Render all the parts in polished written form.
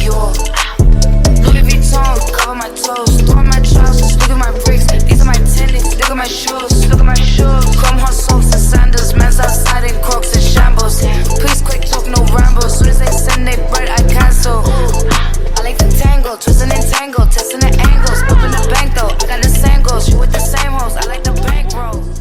Dior. Louis Vuitton, cover my toes. Throw on my trousers, look at my bricks. These are my tennis, look at my shoes, look at my shoes. Chrome hot socks and sandals, men's outside in Crocs and shambles. Please quick talk, no ramble. Soon as they send they bread, I cancel. I like the tango, twisting and tangle, testing the angles. Open the bank though, I got the same goals. You with the same hoes, I like the bank rolls.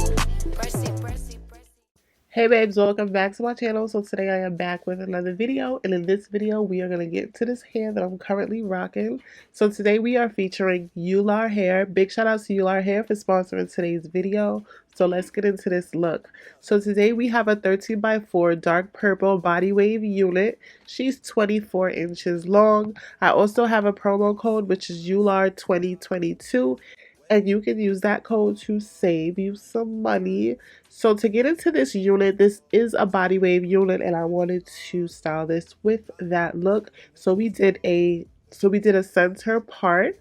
Hey babes, welcome back to my channel. So today I am back with another video, and in this video we are going to get to this hair that I'm currently rocking. So today we are featuring Eullair hair. Big shout out to Eullair hair for sponsoring today's video. So let's get into this look. So today we have a 13x4 dark purple body wave unit. She's 24 inches long. I also have a promo code which is Eullair 2022. And you can use that code to save you some money. So to get into this unit, this is a body wave unit, and I wanted to style this with that look. So we did a center part,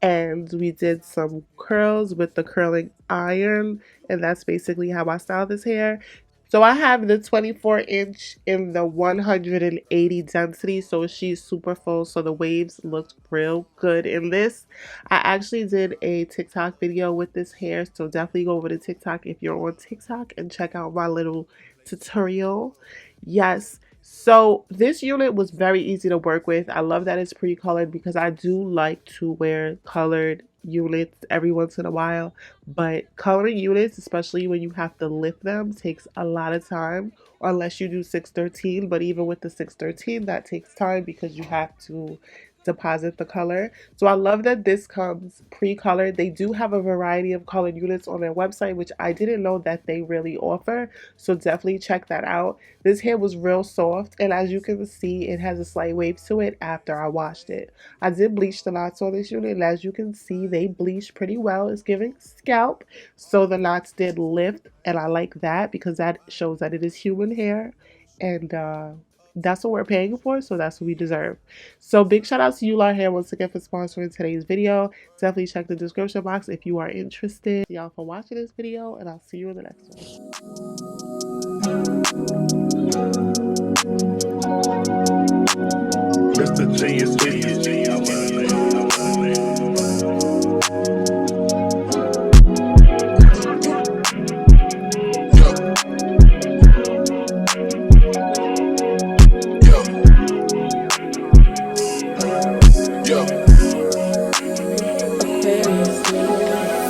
and we did some curls with the curling iron, and that's basically how I style this hair. So I have the 24 inch in the 180 density, so she's super full, so the waves looked real good in this. I actually did a TikTok video with this hair, so definitely go over to TikTok if you're on TikTok and check out my little tutorial. Yes. So this unit was very easy to work with. I love that it's pre-colored because I do like to wear colored units every once in a while, but coloring units, especially when you have to lift them, takes a lot of time, or unless you do 613. But even with the 613, that takes time because you have to deposit the color. So I love that this comes pre-colored. They do have a variety of colored units on their website, which I didn't know that they really offer, so definitely check that out. This hair was real soft, and as you can see, it has a slight wave to it after I washed it. I did bleach the knots on this unit, and as you can see, they bleached pretty well. It's giving scalp, so the knots did lift, and I like that because that shows that it is human hair, and that's what we're paying for, so that's what we deserve. So big shout out to Eullair hair once again for sponsoring today's video. Definitely check the description box if you are interested. Y'all for watching this video, and I'll see you in the next one. Mr. Genius Idiot.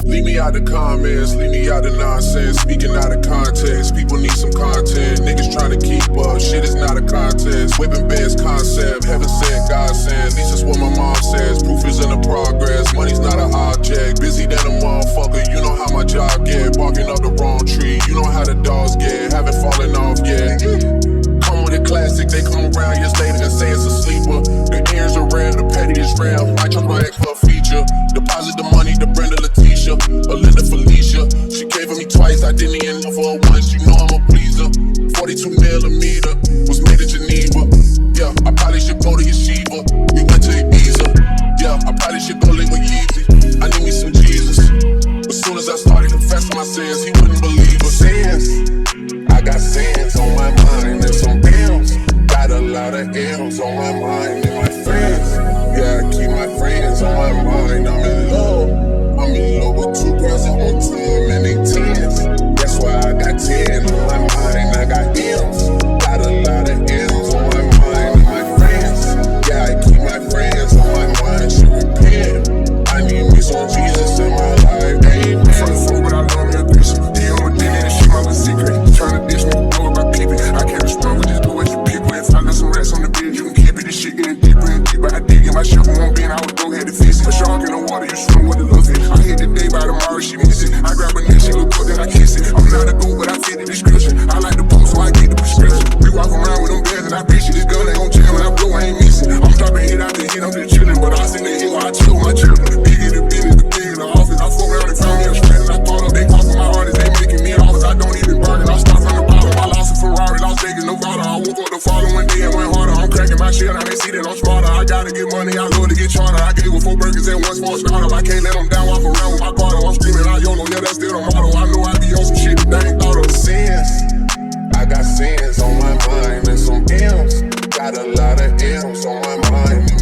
Leave me out the comments, leave me out the nonsense. Speaking out of context, people need some content. Niggas trying to keep up, shit is not a contest. Whipping best concept, heaven sent, God sent. At least that's what my mom says, proof is in the progress. Money's not an object, busy than a motherfucker. You know how my job get, barking up the wrong tree. You know how the dogs get, haven't fallen off yet. Come with a classic, they come around years later and say it's a sleeper. The ears are rare, the petty is rare. I chose my ex for a feature. Deposit the money to Brenda Leticia, Belinda Felicia. She gave me twice, I didn't even know for her once. You know I'm a pleaser. 42 millimeter was made in Geneva. Yeah, I probably should go to Yeshiva. We went to Ibiza. Yeah, I probably should go live with Yeezy. I need me some Jesus. As soon as I started confessing my sins, he wouldn't believe us. Sins, I got sins on my mind and some bills. Got a lot of M's on my mind and my friends. Yeah, I keep my friends on my mind. I'm in love with two girls at one time and they tens. That's why I got 10 on my mind. I got M's. Got a lot of M's on my mind and my friends. Yeah, I keep my friends on my mind. Should repent. I need me some Jesus in my life. Amen. From the floor, but I love me a Christian. He on my dinner and shit, my little secret. Tryna dish me, blow up my peeping. I can't respond with just do what you pick with. If I got some rats on the bed, you can keep it. This shit getting deeper and deeper. I dig in my shovel won't bend. I was go ahead to fix it. A shark in the water, you swim with the love it. I hit the day by tomorrow, she miss it. I grab her neck, she look good, then I kiss it. I'm not a goat, but I fit the description. I like the post, so I get the prescription. We walk around with them bands and I bitch it. This gun ain't gon' chill when I blow, I ain't missing. I'm dropping hit after hit, I'm just chillin'. But I was in the hill, I chill with my children. The bigger the business, the bigger the office. I fuck around and found me a strand and I thought up. They costing my artists, they making me offers. I don't even bargain, I start from the bottom. I lost a Ferrari, Las Vegas, Nevada. I woke up the following day and went harder. I'm cracking my shit, now they see that I'm smarter. I gotta get money, I love to get charter. I gave with 4 burgers and 1 small startup. I can't let them down, walk around with my car. I'm screaming out YOLO, yeah, that's still the motto. I know I be on some shit that they ain't thought of. Sins, I got sins on my mind and some M's. Got a lot of M's on my mind.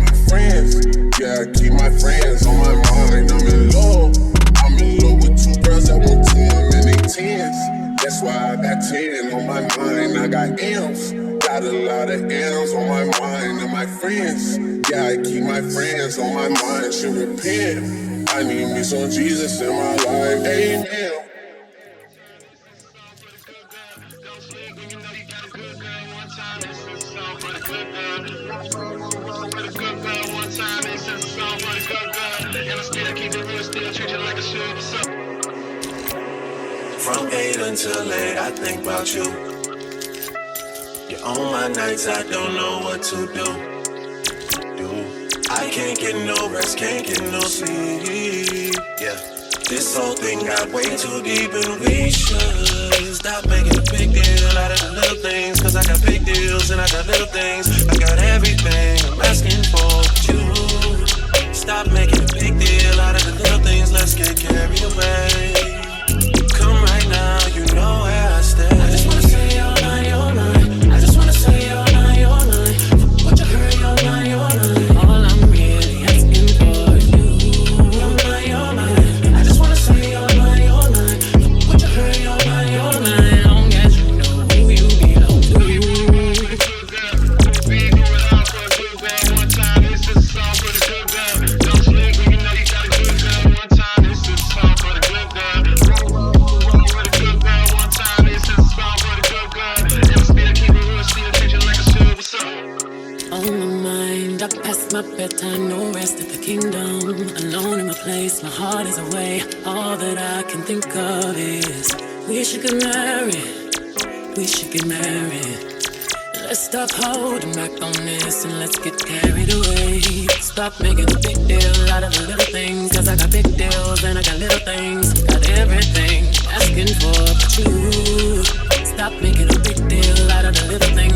hands. Yeah, I keep my friends on my mind, should repent. I need me some Jesus in my life, amen. From 8 until late, I think about you. You're on my nights, I don't know what to do. I can't get no rest, can't get no sleep. Yeah, this whole thing got way too deep, and we should stop making a big deal out of the little things. Cause I got big deals and I got little things. I got everything I'm asking for, but you stop making a big deal out of the little things. Let's get carried away. Come right now, you know where I stay. I just wanna say you're mine, you're mine. I just wanna say you're mine, you're mine. What you heard, you're mine, you're mine. All I'm really asking for is you. You're mine, you're mine. I just wanna say you're mine, you're mine. What you heard, you're mine, you're mine. Long as you know who you belong to. Be going out for a good girl. One time, this is a song for the good girl. Don't sleep when you know you got a good girl. One time, this is a song for the good girl. On my mind, I pass my bedtime, no rest at the kingdom. Alone in my place, my heart is away. All that I can think of is we should get married, we should get married. Let's stop holding back on this and let's get carried away. Stop making a big deal out of the little things. Cause I got big deals and I got little things. Got everything asking for, but you stop making a big deal out of the little things.